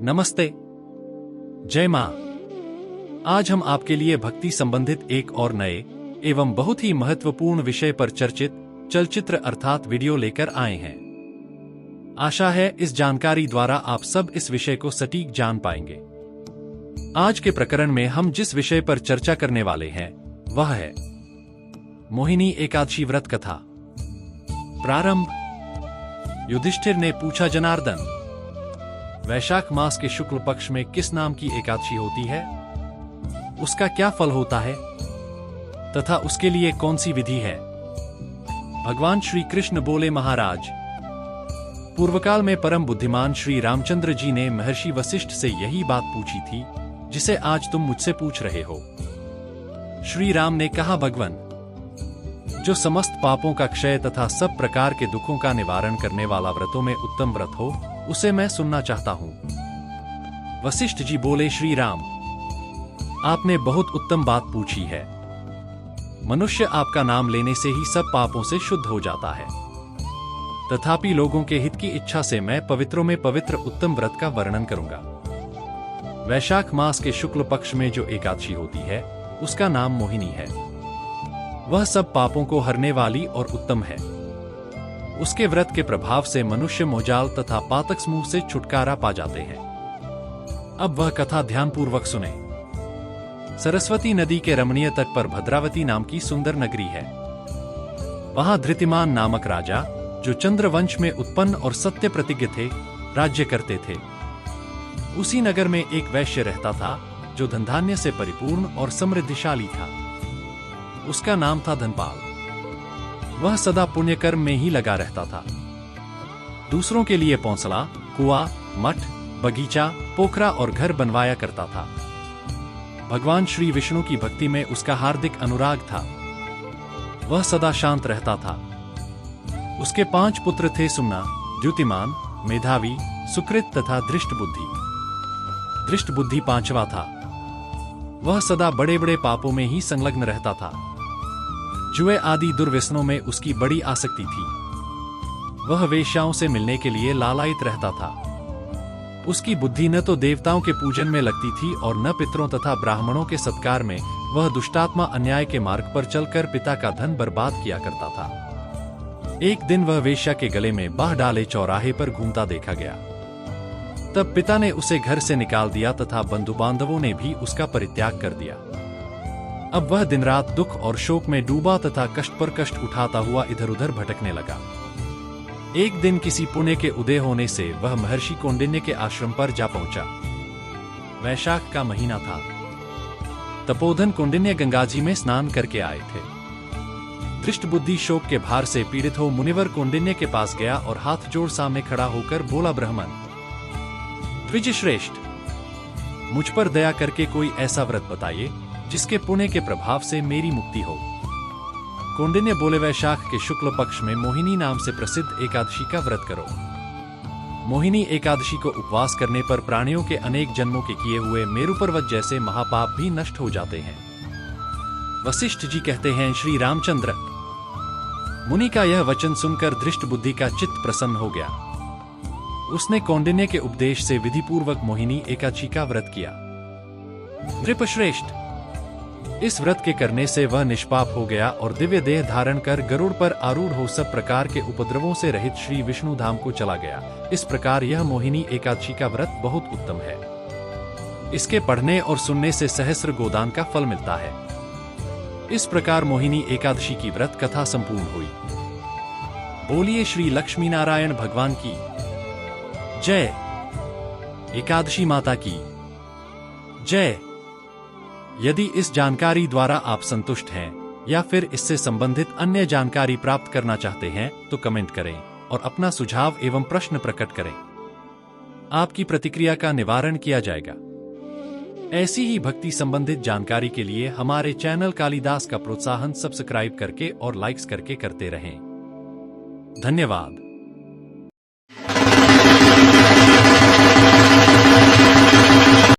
नमस्ते। जय मां। आज हम आपके लिए भक्ति संबंधित एक और नए एवं बहुत ही महत्वपूर्ण विषय पर चर्चित चलचित्र अर्थात वीडियो लेकर आए हैं। आशा है इस जानकारी द्वारा आप सब इस विषय को सटीक जान पाएंगे। आज के प्रकरण में हम जिस विषय पर चर्चा करने वाले हैं वह है मोहिनी एकादशी व्रत कथा। प्रारंभ। युधिष्ठिर ने पूछा, जनार्दन, वैशाख मास के शुक्ल पक्ष में किस नाम की एकादशी होती है? उसका क्या फल होता है तथा उसके लिए कौन सी विधि है? भगवान श्री कृष्ण बोले, महाराज, पूर्वकाल में परम बुद्धिमान श्री रामचंद्र जी ने महर्षि वशिष्ठ से यही बात पूछी थी जिसे आज तुम मुझसे पूछ रहे हो। श्री राम ने कहा, भगवन, जो समस्त पापों का क्षय तथा सब प्रकार के दुखों का निवारण करने वाला व्रतों में उत्तम व्रत हो उसे मैं सुनना चाहता हूं। वशिष्ठ जी बोले, श्री राम, आपने बहुत उत्तम बात पूछी है। मनुष्य आपका नाम लेने से ही सब पापों से शुद्ध हो जाता है। तथापि लोगों के हित की इच्छा से मैं पवित्रों में पवित्र उत्तम व्रत का वर्णन करूंगा। वैशाख मास के शुक्ल पक्ष में जो एकादशी होती है उसका नाम मोहिनी है। वह सब पापों को हरने वाली और उत्तम है। उसके व्रत के प्रभाव से मनुष्य मोजाल तथा पातक समूह से छुटकारा पा जाते हैं। अब वह कथा ध्यानपूर्वक सुने। सरस्वती नदी के रमणीय तट पर भद्रावती नाम की सुंदर नगरी है। वहां धृतिमान नामक राजा, जो चंद्रवंश में उत्पन्न और सत्य प्रतिज्ञ थे, राज्य करते थे। उसी नगर में एक वैश्य रहता था जो धनधान्य से परिपूर्ण और समृद्धिशाली था। उसका नाम था धनपाल। वह सदा पुण्य कर्म में ही लगा रहता था। दूसरों के लिए पौंसला, कुआं, मठ, बगीचा, पोखरा और घर बनवाया करता था। भगवान श्री विष्णु की भक्ति में उसका हार्दिक अनुराग था। वह सदा शांत रहता था। उसके 5 पुत्र थे, सुमना, द्युतिमान, मेधावी, सुकृत तथा दृष्ट बुद्धि। दृष्ट बुद्धि 5वां था। वह सदा बड़े बड़े पापों में ही संलग्न रहता था। जुए आदि दुर्व्यसनों में उसकी बड़ी आसक्ति थी। वह वेश्याओं से मिलने के लिए लालायित रहता था। उसकी बुद्धि न तो देवताओं के पूजन में लगती थी और न पितरों तथा ब्राह्मणों के सत्कार में। वह दुष्टात्मा अन्याय के मार्ग पर चलकर पिता का धन बर्बाद किया करता था। एक दिन वह वेश्या के गले में बाह डाले चौराहे पर घूमता देखा गया। तब पिता ने उसे घर से निकाल दिया तथा बंधु बांधवों ने भी उसका परित्याग कर दिया। अब वह दिन रात दुख और शोक में डूबा तथा कष्ट पर कष्ट उठाता हुआ इधर उधर भटकने लगा। एक दिन किसी पुण्य के उदय होने से वह महर्षि कौंडिन्य के आश्रम पर जा पहुंचा। वैशाख का महीना था। तपोधन कौंडिन्य गंगाजी में स्नान करके आए थे। दृष्ट बुद्धि शोक के भार से पीड़ित हो मुनिवर कौंडिन्य के पास गया और हाथ जोड़ सामने खड़ा होकर बोला, ब्राह्मण, द्विज श्रेष्ठ, मुझ पर दया करके कोई ऐसा व्रत बताइए जिसके पुण्य के प्रभाव से मेरी मुक्ति हो। कौंडिन्य बोले, वैशाख के शुक्ल पक्ष में मोहिनी नाम से प्रसिद्ध एकादशी का व्रत करो। मोहिनी एकादशी को उपवास करने पर प्राणियों के अनेक जन्मों के किए हुए मेरु पर्वत जैसे महापाप भी नष्ट हो जाते हैं। वशिष्ठ जी कहते हैं, श्री रामचंद्र, मुनि का यह वचन सुनकर दृष्ट बुद्धि का चित्त प्रसन्न हो गया। उसने कौंडिन्य के उपदेश से विधिपूर्वक मोहिनी एकादशी का व्रत किया। नृपश्रेष्ठ, इस व्रत के करने से वह निष्पाप हो गया और दिव्य देह धारण कर गरुड़ पर आरूढ़ हो सब प्रकार के उपद्रवों से रहित श्री विष्णु धाम को चला गया। इस प्रकार यह मोहिनी एकादशी का व्रत बहुत उत्तम है। इसके पढ़ने और सुनने से सहस्र गोदान का फल मिलता है। इस प्रकार मोहिनी एकादशी की व्रत कथा संपूर्ण हुई। बोलिए श्री लक्ष्मी नारायण भगवान की जय। एकादशी माता की जय। यदि इस जानकारी द्वारा आप संतुष्ट हैं या फिर इससे संबंधित अन्य जानकारी प्राप्त करना चाहते हैं तो कमेंट करें और अपना सुझाव एवं प्रश्न प्रकट करें। आपकी प्रतिक्रिया का निवारण किया जाएगा। ऐसी ही भक्ति संबंधित जानकारी के लिए हमारे चैनल कालिदास का प्रोत्साहन सब्सक्राइब करके और लाइक्स करके करते रहें। धन्यवाद।